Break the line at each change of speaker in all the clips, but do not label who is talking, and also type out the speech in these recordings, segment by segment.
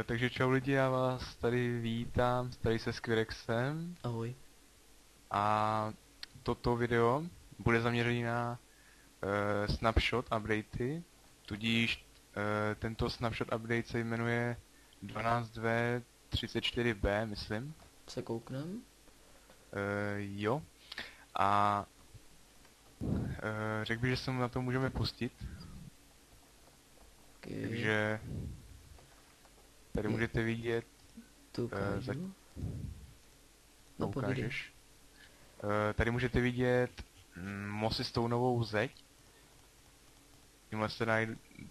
Takže čau lidi, já vás tady vítám, tady se Squirexem
Ahoj.
a toto video bude zaměřené na snapshot updaty, tudíž tento snapshot update se jmenuje 12v34b, myslím.
Se kouknem?
Jo. A řekl bych, že se na to můžeme pustit,
Okay.
takže tady můžete vidět,
Tu ukážu. No povídej.
ukážeš. Tady můžete vidět Mossy Stoneovou zeď. Tímhle se dá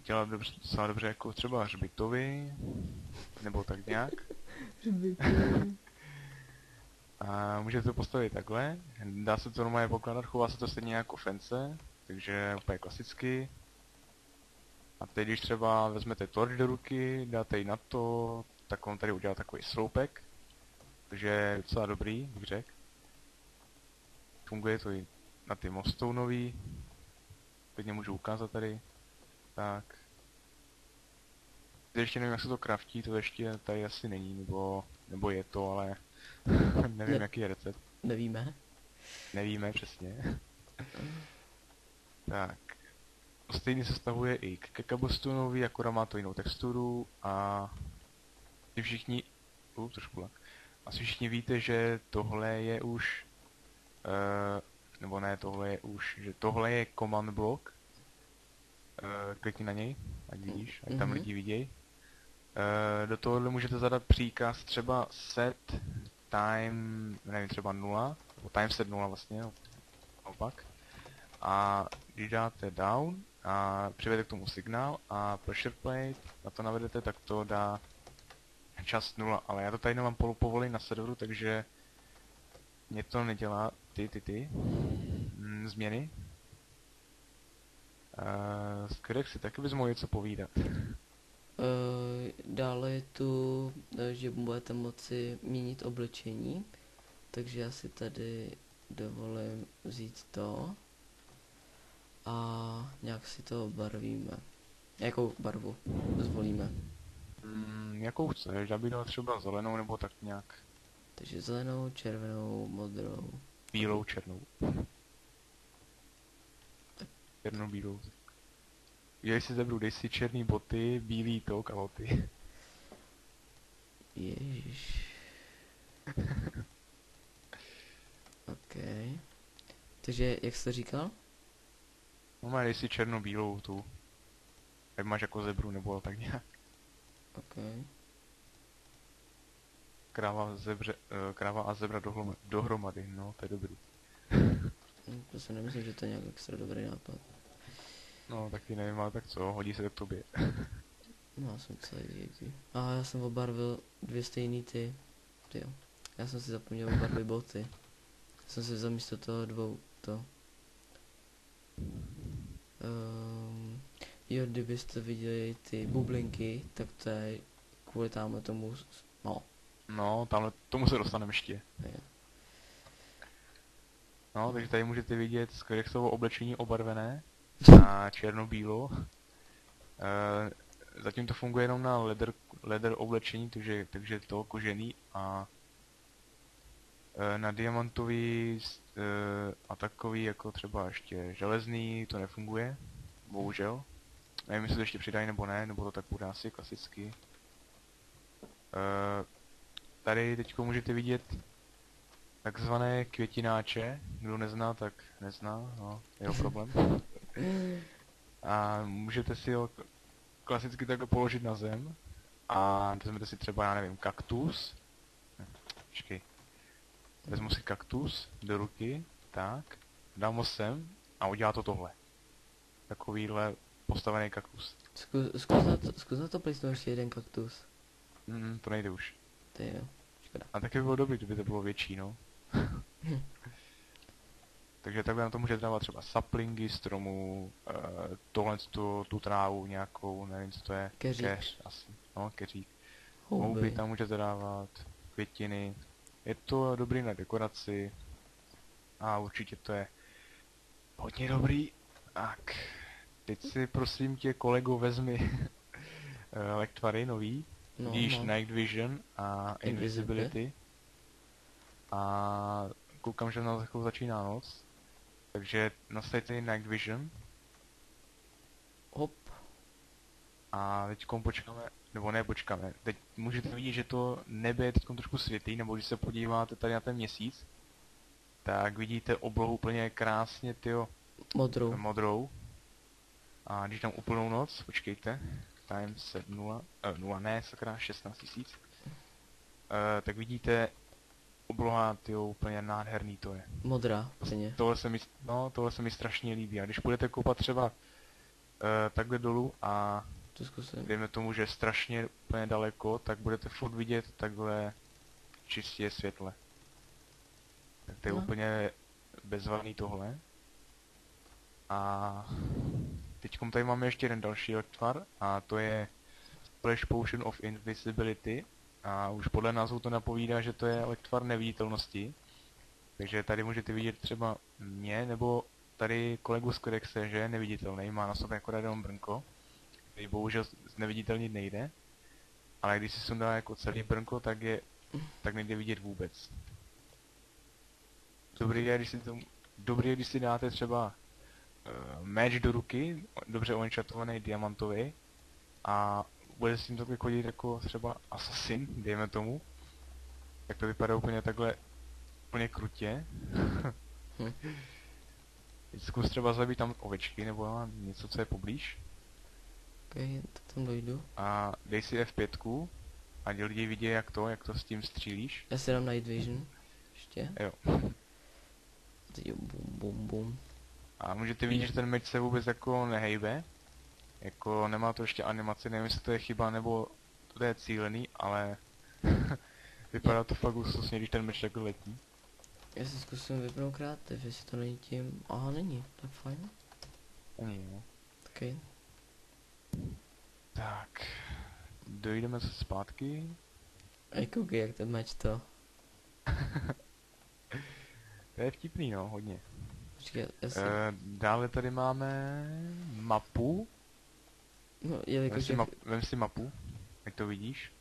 dělat docela dobře jako třeba hřbitovy, nebo tak nějak. A můžete to postavit takhle. Dá se to normálně pokládat, chová se to stejně jako fence, takže úplně klasicky. A teď když třeba vezmete torč do ruky, dáte ji na to, tak on tady udělá takový sloupek. Takže je docela dobrý, bych řekl. Funguje to i na ty Mossstoneový. Teď můžu ukázat tady. Tak. Teď ještě nevím, jak se to craftí, to ještě tady asi není, nebo je to, ale nevím, jaký je recept.
Nevíme.
Nevíme přesně. Tak. Stejně se stavuje i k Cobblestoneovi, akorát má to jinou texturu a ty všichni... trošku lak. Asi všichni víte, že tohle je už... nebo ne, tohle je už... Že tohle je command block. Klikni na něj, ať vidíš, ať tam lidi vidějí. Do tohohle můžete zadat příkaz třeba set time, nevím, třeba 0, nebo time set 0 vlastně, opak. A když dáte down a přivedete k tomu signál a pressure plate, na to navedete, tak to dá čas 0, ale já to tady nemám povolení na serveru, takže mě to nedělá ty změny. Skrek si taky bys mohl něco povídat.
Dále je tu, že budete moci měnit oblečení, takže já si tady dovolím vzít to a nějak si to barvíme. Jakou barvu zvolíme?
Jakou chceš, já bych dal třeba zelenou nebo tak nějak.
Takže zelenou, červenou, modrou.
Bílou, černou. Černou, bílou. Dej si zebru, dej si černý boty, bílý to, kaloty.
Ježiš. OK. Takže, jak jsi to říkal?
No má, dej si černo-bílou tu. Jak máš jako zebru nebo tak nějak.
OK.
Kráva a zebra dohromady, no to je dobrý.
To si nemyslím, že to je nějak extra dobrý nápad.
No taky nevím, ale tak co, hodí se to k tobě.
No, já jsem celý díky. A já jsem obarvil dvě stejný ty. Tyjo. Já jsem si zapomněl obarvit boty. Já jsem si vzal místo toho dvou to. Jo, kdybyste viděli ty bublinky, tak to je kvůli tamhle tomu, no.
No, tamhle, tomu se dostaneme ještě.
Je.
No, takže tady můžete vidět Squirexovo oblečení obarvené a černo-bílo. Zatím to funguje jenom na leather oblečení, takže to kožený a na diamantový a takový jako třeba ještě železný to nefunguje, bohužel. Nevím, jestli to ještě přidají nebo ne, nebo to tak bude asi klasicky. Tady teď můžete vidět takzvané květináče, kdo nezná, tak nezná, no, jeho problém. A můžete si ho klasicky takhle položit na zem a vezmete si třeba, já nevím, kaktus. Počkej. Vezmu si kaktus do ruky, tak, dám ho sem a udělá to tohle. Takovýhle postavený kaktus.
Zkus na to plísnout ještě jeden kaktus.
To nejde už.
Ty jo, škoda.
A taky by bylo dobrý, kdyby to bylo větší, no. Takže takhle na to můžete dávat třeba saplingy stromů, tohle tu trávu nějakou, nevím co to je.
Keřík.
Keř asi, no keřík.
Houby.
Houby tam můžete dávat, květiny. Je to dobrý na dekoraci. A určitě to je hodně dobrý. Tak, teď si prosím tě kolego vezmi lektvary nový.
No,
vidíš
mám.
Night Vision a Invisibility. A koukám, že na chvilku začíná noc. Takže nastavte Night Vision.
Hop.
A teď počkáme, nebo ne počkáme. Teď můžete vidět, že to nebe je teď trošku světlý, nebo když se podíváte tady na ten měsíc, tak vidíte oblohu úplně krásně, modrou. A když tam úplnou noc, počkejte, times 0, 0 ne, sakra, 16 000, tak vidíte obloha, úplně nádherný to je.
Modrá, plně.
Tohle se mi strašně líbí. A když budete koupat třeba takhle dolů a
To zkusím.
dejme tomu, že strašně úplně daleko, tak budete furt vidět takhle čistě světle. Tak to je úplně bezvadný tohle. A teďkom tady máme ještě jeden další tvar a to je Splash Potion of Invisibility. A už podle názvu to napovídá, že to je tvar neviditelnosti. Takže tady můžete vidět třeba mě, nebo tady kolegu z Kodexe, že je neviditelný, má na sobě akorát jenom brnko, který bohužel zneviditelnit nejde. Ale když si sundá jako celý brnko, tak nejde vidět vůbec. Dobrý je, když si dáte třeba meč do ruky, dobře oenchantovaný diamantový, a bude s tím takhle chodit jako třeba assassin, dejme tomu. Tak to vypadá úplně takhle, úplně krutě. Zkus třeba zabít tam ovečky nebo něco, co je poblíž.
Ok, tak tam dojdu.
A dej si F5, ať lidi vidí jak to s tím střílíš.
Já si dám Night Vision. Ještě.
Jo.
Teď bum.
A můžete vidět, že ten meč se vůbec jako nehejbe. Jako nemá to ještě animaci, nevím, jestli to je chyba nebo to je cílený, ale vypadá to fakt úslusně, když ten meč takhle letí.
Já si zkusím vypnout kreativ, jestli to není tím. Aha, není, tak fajn.
Není, jo.
Ok.
Tak, dojdeme se zpátky.
Ej, koukej, jak ten meč to.
To je vtipný, no, hodně.
Počkej, já si...
Dále tady máme mapu.
No, jelikož
Vem si mapu, ať to vidíš.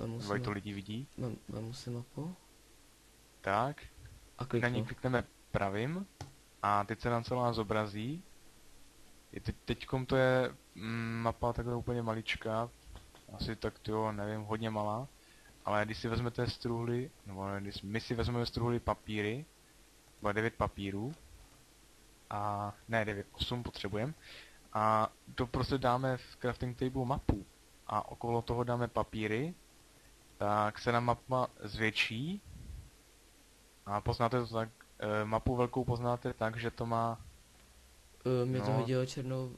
Nebo ať to lidi vidí.
Vemu si mapu.
Tak.
A
Na ní klikneme pravým. A teď se nám celá zobrazí. Teďkom to je mapa takhle úplně maličká. Asi tak to, nevím, hodně malá. Ale když si vezmete struhly, nebo když my si vezmeme struhly papíry, třeba 9 papírů, a ne 9, 8 potřebujeme, a to prostě dáme v crafting table mapu a okolo toho dáme papíry, tak se nám mapa zvětší a poznáte to tak, mapu velkou poznáte tak, že to má...
Mě to hodilo černou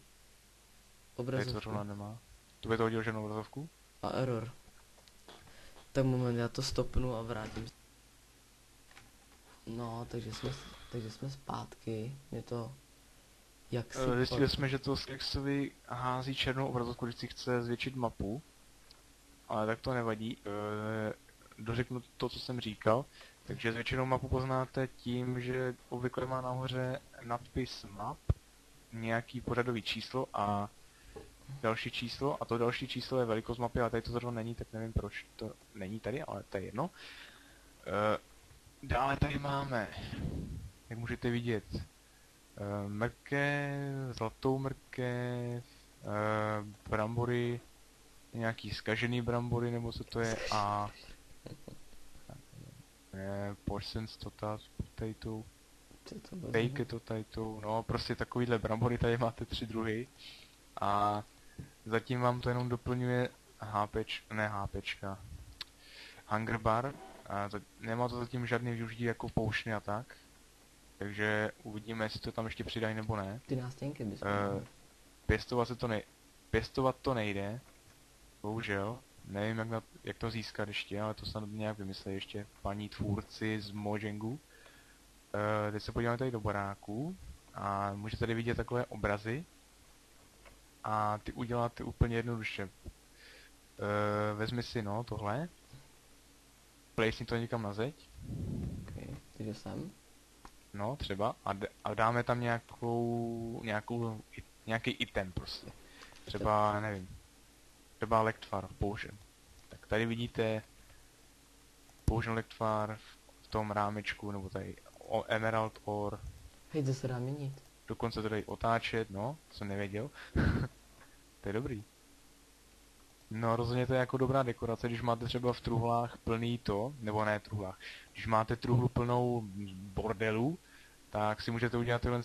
obrazovku.
To nemá. To by to hodilo černou obrazovku?
A error. Tak moment, já to stopnu a vrátím. No, takže jsme zpátky. Mě to... Jak si...
Zjistili jsme, že to Skexovi hází černou obrazovku, když si chce zvětšit mapu. Ale tak to nevadí. Dořeknu to, co jsem říkal. Takže zvětšenou mapu poznáte tím, že obvykle má nahoře nadpis map, nějaký pořadový číslo a další číslo. A to další číslo je velikost mapy, ale tady to zrovna není, tak nevím proč to není tady, ale to je jedno. Dále tady máme, jak můžete vidět, mrkev, zlatou mrkev, brambory, nějaký zkažený brambory, nebo co to je, a portions potato, baked potato, no prostě takovýhle brambory tady máte 3 druhy. A zatím vám to jenom doplňuje hunger bar. A nemá to zatím žádný využití jako poušny a tak. Takže uvidíme, jestli to tam ještě přidají nebo ne.
Ty nástěnky bys
Pěstovat to nejde. Bohužel. Nevím, jak to získat ještě, ale to snad nějak vymyslí ještě paní tvůrci z Mojengu. Teď se podíváme tady do baráku. A můžete tady vidět takové obrazy. A ty uděláte úplně jednoduše. Vezmi si tohle. Plejsni to někam na zeď.
Okay, takže sem.
No, třeba. A dáme tam nějaký item prostě. Třeba, nevím. Třeba Lectvar Potion. tady vidíte použil lektvar v tom rámečku, nebo tady Emerald Ore,
Hej, to se dá měnit.
dokonce to dají otáčet, no, jsem nevěděl. To je dobrý. No rozhodně to je jako dobrá dekorace, když máte třeba v truhlách plný to, nebo ne truhlách, když máte truhlu plnou bordelů, tak si můžete udělat tyhle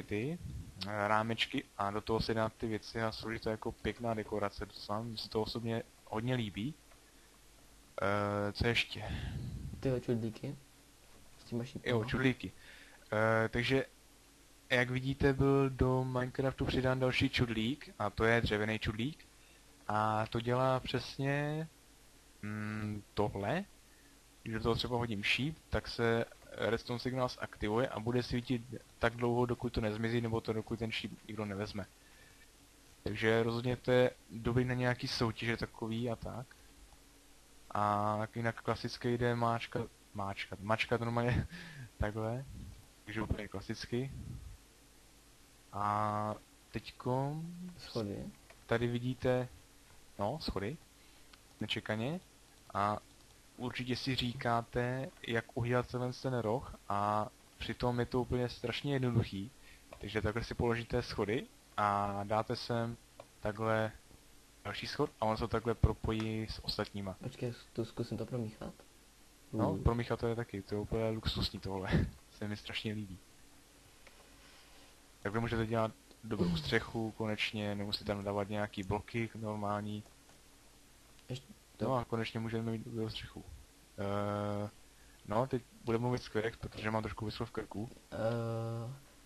ty rámečky a do toho si dát ty věci a složit to jako pěkná dekorace, to se vám z toho osobně hodně líbí. Co ještě?
Tyhle čudlíky. S tím maší
Jo, čudlíky. Takže jak vidíte, byl do Minecraftu přidán další čudlík a to je dřevěný čudlík. A to dělá přesně tohle. Když do toho třeba hodím šíp, tak se redstone signál aktivuje a bude svítit tak dlouho, dokud to nezmizí, nebo to dokud ten šíp nikdo nevezme. Takže rozhodně to je dobrý na nějaký soutěže takový a tak. A jinak klasicky jde mačkat normálně takhle. Takže úplně klasicky. A teďko
schody.
tady vidíte, no, schody, nečekaně. A určitě si říkáte, jak udělat ten roh a přitom je to úplně strašně jednoduchý. Takže takhle si položíte schody a dáte sem takhle další schod a on se takhle propojí s ostatníma.
Počkej, tu zkusím to promíchat.
No, promíchat to je taky, to je úplně luxusní tohle. Se mi strašně líbí. Takhle můžete dělat dobrou střechu konečně, nemusíte tam dávat nějaký bloky normální. No a konečně můžeme mít dobrou střechu. No, teď budeme mluvit skvělek, protože mám trošku vyslo v krku.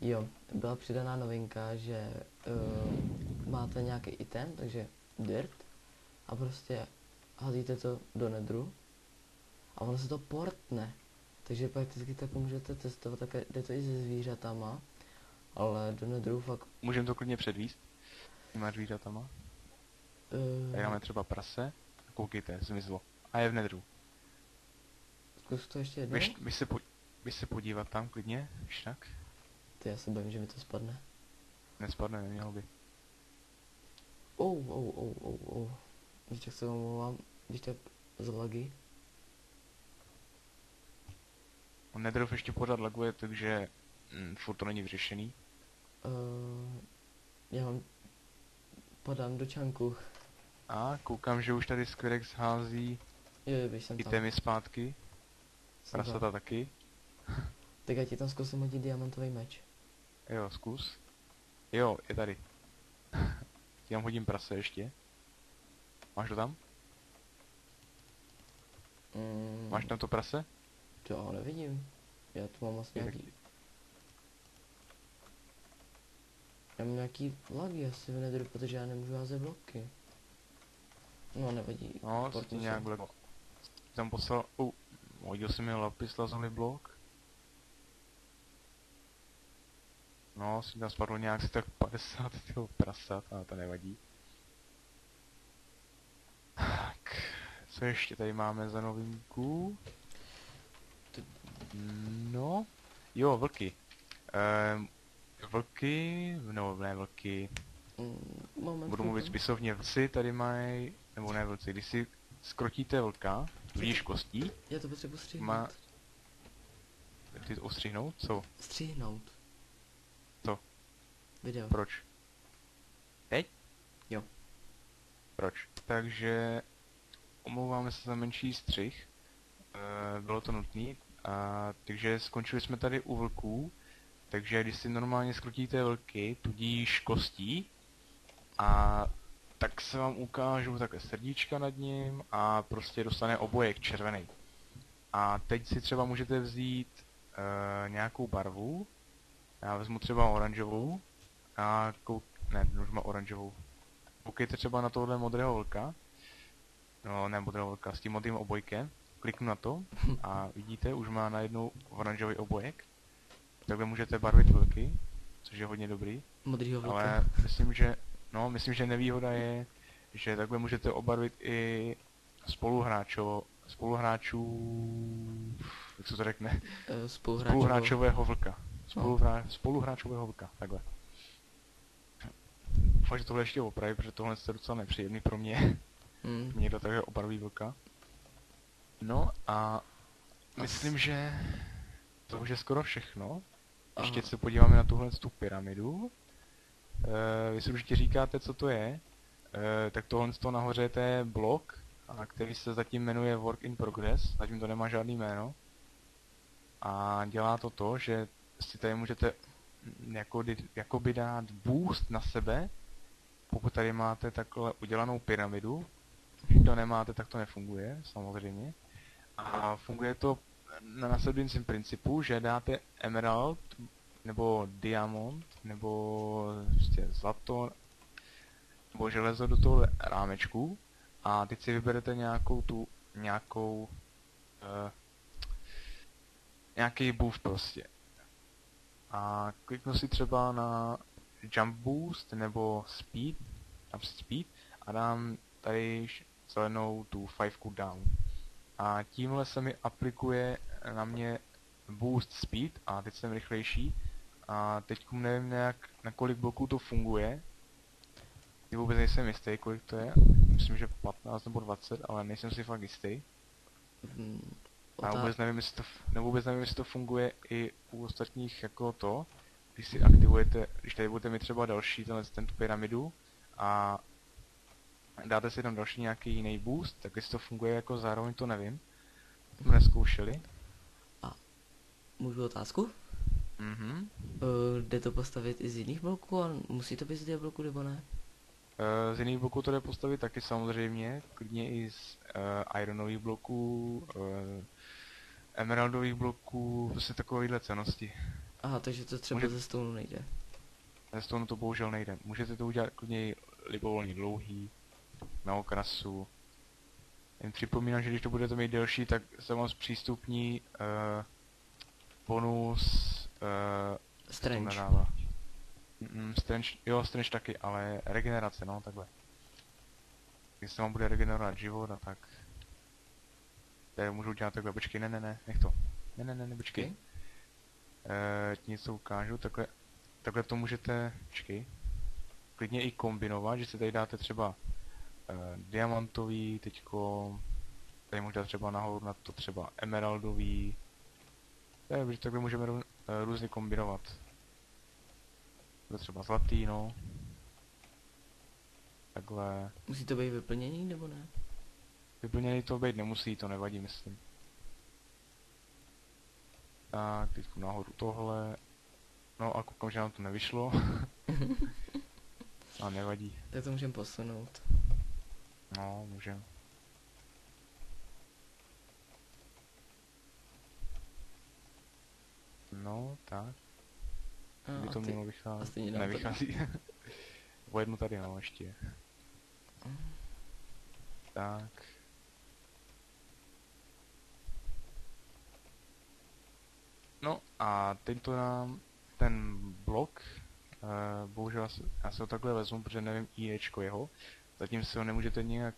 Jo, byla přidaná novinka, že máte nějaký item, takže dirt, a prostě házíte to do nedru a ono se to portne. Takže prakticky tak můžete testovat, také jde to i se zvířatama, ale do nedru fakt...
Můžeme to klidně předvíst těma zvířatama. Tady máme třeba prase, a koukejte, zmizlo. A je v nedru.
Zkus to ještě jednou?
Běž se podívat tam klidně, když tak.
Ty, já se bojím, že mi to spadne.
Nespadne, nemělo by.
Když tak se omlouvám, když tak z lagy.
Netherov ještě pořád laguje, takže furt to není vyřešený.
Já padám do čanku.
A koukám, že už tady Squirex hází
Jo, jsem tam.
itemy zpátky. Prasata taky.
Tak já ti tam zkusím hodit diamantový meč.
Jo, zkus. Jo, je tady. Ti tam hodím prase ještě. Máš to tam? Máš tam to prase?
To nevidím. Já tu mám asi nějaký... Já mám nějaký lagy asi v nedru, protože já nemůžu házet bloky. No, nevadí.
No, se ti nějak blek. Tam poslal... hodil jsem mi lapis lazuli blok. No, si tam spadlo nějak si tak 50 tyho prasat, ale to nevadí. Tak, co ještě tady máme za novinku? No, jo, vlky. Vlky, no ne vlky. Budu mluvit spisovně, vlci tady mají, nebo ne vlci, když si skrotíte vlka, vidíš kostí.
Já to potřebuji střihnout.
Ty to ostřihnout? Co?
Střihnout.
Co?
Video.
Proč? Teď?
Jo.
Proč? Takže omlouváme se za menší střih. Bylo to nutné. Takže skončili jsme tady u vlků. Takže když si normálně skrutíte vlky, tudíž kostí, a tak se vám ukážu takhle srdíčka nad ním a prostě dostane obojek červený. A teď si třeba můžete vzít nějakou barvu. Já vezmu třeba oranžovou. A ne, už má oranžovou. Koukejte třeba na tohle modrého vlka. No, ne modrého vlka, s tím modrým obojkem. Kliknu na to a vidíte, už má najednou oranžový obojek. Takhle můžete barvit vlky, což je hodně dobrý.
Modrýho vlka.
Ale myslím, že nevýhoda je, že takhle můžete obarvit i spoluhráčů, jak se to řekne? Spoluhráčového vlka. Spoluhráčového vlka, takhle. Doufám, že tohle ještě opraví, protože tohle je docela nepříjemný pro mě. Někdo takhle obarví vlka. No a myslím, že to už je skoro všechno. Ještě
Aha.
se podíváme na tuhle tu pyramidu. Vy si určitě říkáte, co to je. Tak tohle z toho nahoře to je blok, a který se zatím jmenuje Work in Progress. Zatím to nemá žádný jméno. A dělá to, že si tady můžete jakoby dát boost na sebe, pokud tady máte takhle udělanou pyramidu. Když to nemáte, tak to nefunguje, samozřejmě. A funguje to na následujícím principu, že dáte emerald, nebo diamond, nebo prostě zlato, nebo železo do toho rámečku a teď si vyberete nějaký buff prostě. A kliknu si třeba na jump boost nebo speed, dám si speed a dám tady zelenou tu 5 cooldown. A tímhle se mi aplikuje na mě boost speed a teď jsem rychlejší. A teď nevím na kolik bloků to funguje. Já vůbec nejsem jistý, kolik to je. Myslím, že 15 nebo 20, ale nejsem si fakt jistý.
Mm,
A
otá-
vůbec nevím, jestli to funguje i u ostatních jako to. Když si aktivujete, když tady budete mít třeba další tento pyramidu a dáte si tam další nějaký jiný boost, tak jestli to funguje jako zároveň, to nevím. To jsme neskoušeli.
Můžu otázku?
Mhm.
Jde to postavit i z jiných bloků a musí to být z těch bloků nebo ne?
Z jiných bloků to jde postavit taky samozřejmě, klidně i z ironových bloků, emeraldových bloků, prostě takovéhle cennosti.
Aha, takže to třeba
Může,
ze stonu nejde.
ze stonu to bohužel nejde. Můžete to udělat klidně i libovolně dlouhý, na okrasu. Jen připomínám, že když to budete mít delší, tak se vám zpřístupní bonus
Strange.
Strange taky, ale regenerace, no, takhle. Když se vám bude regenerovat život a tak. Tady můžu udělat takhle, počkej, ne, nech to. Ne, počkej.
Okay.
Ti něco ukážu, takhle to můžete, počkej, klidně i kombinovat, že si tady dáte třeba diamantový, teďko, tady můžete třeba nahoru na to třeba emeraldový, takže takhle můžeme různě kombinovat. To třeba zlatý, no. Takhle.
Musí to být vyplnění nebo ne?
Vyplněný to být nemusí, to nevadí, myslím. Tak, teď nahoru tohle. No a koukám, že nám to nevyšlo. A nevadí.
Tak to můžeme posunout.
No, můžeme. No, tak. By to mělo vycházet. Nevychází. O jednu tady, no, ještě. Tak. No a teď to nám ten blok, bohužel já si ho takhle vezmu, protože nevím IEčko jeho. Zatím si ho nemůžete nějak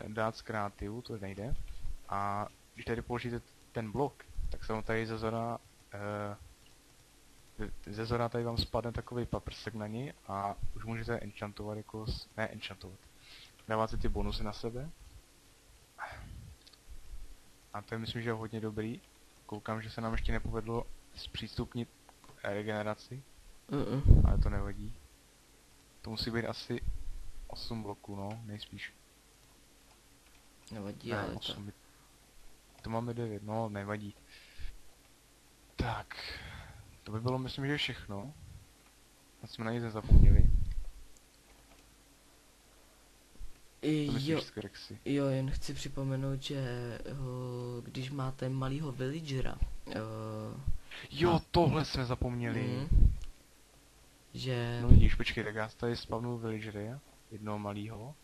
dát z kreativu, to nejde. A když tady položíte ten blok, tak se vám tady ze zora tady vám spadne takový paprsek na něj a už můžete enchantovat jako, ne enchantovat. Dávat si ty bonusy na sebe. A to je myslím, že je hodně dobrý. Koukám, že se nám ještě nepovedlo zpřístupnit regeneraci. Ale to nevadí. To musí být asi 8 bloků, no, nejspíš.
Nevadí,
Ne,
ale
8. To máme 9, no, nevadí. Tak, to by bylo myslím, že všechno. A jsme na nic nezapomněli. To myslíš, Skrexy?
Jo, jen chci připomenout, že když máte malýho villagera,
Jo, tohle jsme zapomněli.
Že...
No vidíš, počkej, tak já tady spavnu villagery, jednoho malýho.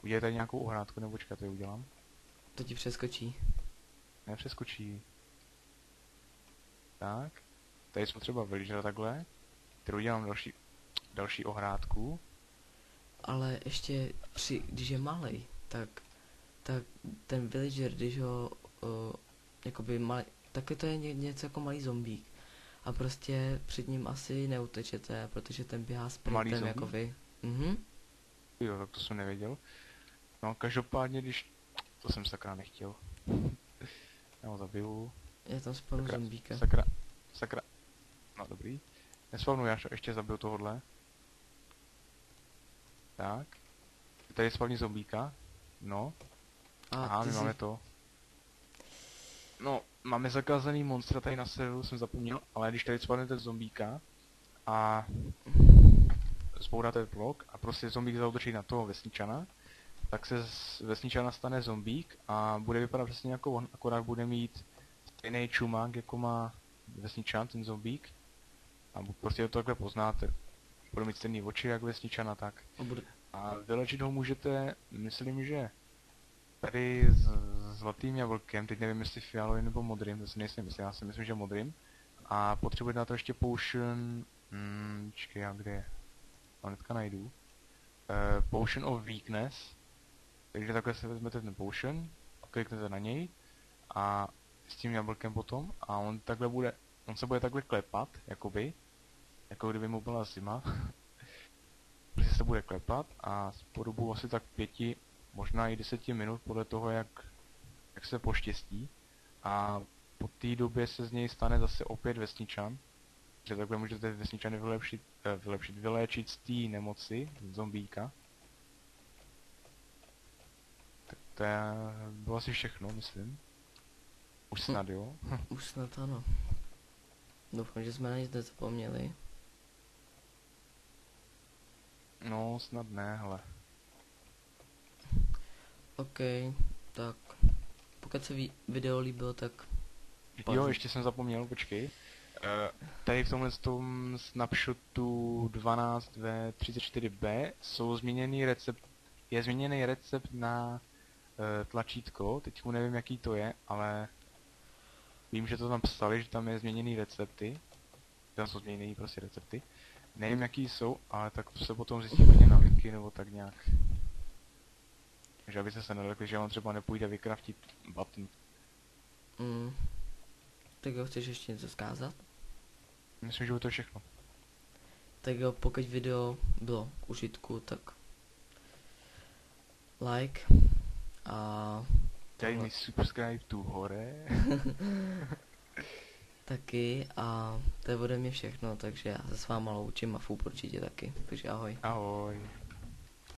Udělej tady nějakou ohrádku, nebo počkat, to udělám.
To ti přeskočí.
Nepřeskočí. Tak. Tady jsme třeba villagera takhle. Tady udělám další ohrádku.
Ale ještě když je malej, tak ten villager, když ho jakoby malý, taky to je něco jako malý zombík. A prostě před ním asi neutečete, protože ten běhá sprintem jako vy.
Jo, tak to jsem nevěděl. No každopádně, když... To jsem sakra nechtěl. Já ho zabiju.
Já tam spanu
Sakra,
zombíka.
sakra. No dobrý. Nespavnu, já ještě zabiju tohohle. Tak. Tady spavní zombíka. No.
A
Aha,
ty
my
jsi...
máme to. No, máme zakázaný monstra tady na serveru, jsem zapomněl, ale když tady spavnete zombíka a zbouráte blok a prostě zombík zautočí na toho vesničana, tak se z vesničana stane zombík a bude vypadat přesně jako on, akorát bude mít stejný čumák, jako má vesničan, ten zombík. A prostě to takhle poznáte. Bude mít stejný oči jak vesničana, tak. A vylečit ho můžete, myslím, že tady s zlatým jablkem, teď nevím jestli fialovým nebo modrým, to si nejsem myslím, já si myslím, že modrým. A potřebujete na to ještě potion, čekaj, já kde je? To hnedka najdu. Potion of weakness. Takže takhle si vezmete ten potion, kliknete na něj a s tím jablkem potom a on takhle bude, on se bude takhle klepat, jakoby, jako kdyby mu byla zima. Prostě se bude klepat a po dobu asi tak 5, možná i 10 minut podle toho, jak se poštěstí. A po té době se z něj stane zase opět vesničan, že takhle můžete vesničany vyléčit z té nemoci, z zombíka. Tak to bylo asi všechno, myslím. Už snad jo.
Už snad ano. Doufám, že jsme na nic nezapomněli.
No, snad ne, hele.
OK, tak pokud se video líbilo, tak...
Jo, ještě jsem zapomněl, počkej. Tady v tomhle tom snapshotu 12v34b je změněný recept na tlačítko, teď nevím jaký to je, ale vím, že to tam psali, že tam je změněný recepty. Tam jsou změněný prostě recepty. Nevím jaký jsou, ale tak se potom zjistí hodně na wiki nebo tak nějak. Takže abyste se nedokli, že vám třeba nepůjde vykraftit button.
Tak jo, chceš ještě něco zkázat?
Myslím, že to je všechno.
Tak jo, pokud video bylo k užitku, tak like a...
Dej mi subscribe tu hore.
Taky a to je ode mě všechno, takže já se s váma loučím a Fup určitě taky, takže ahoj.
Ahoj.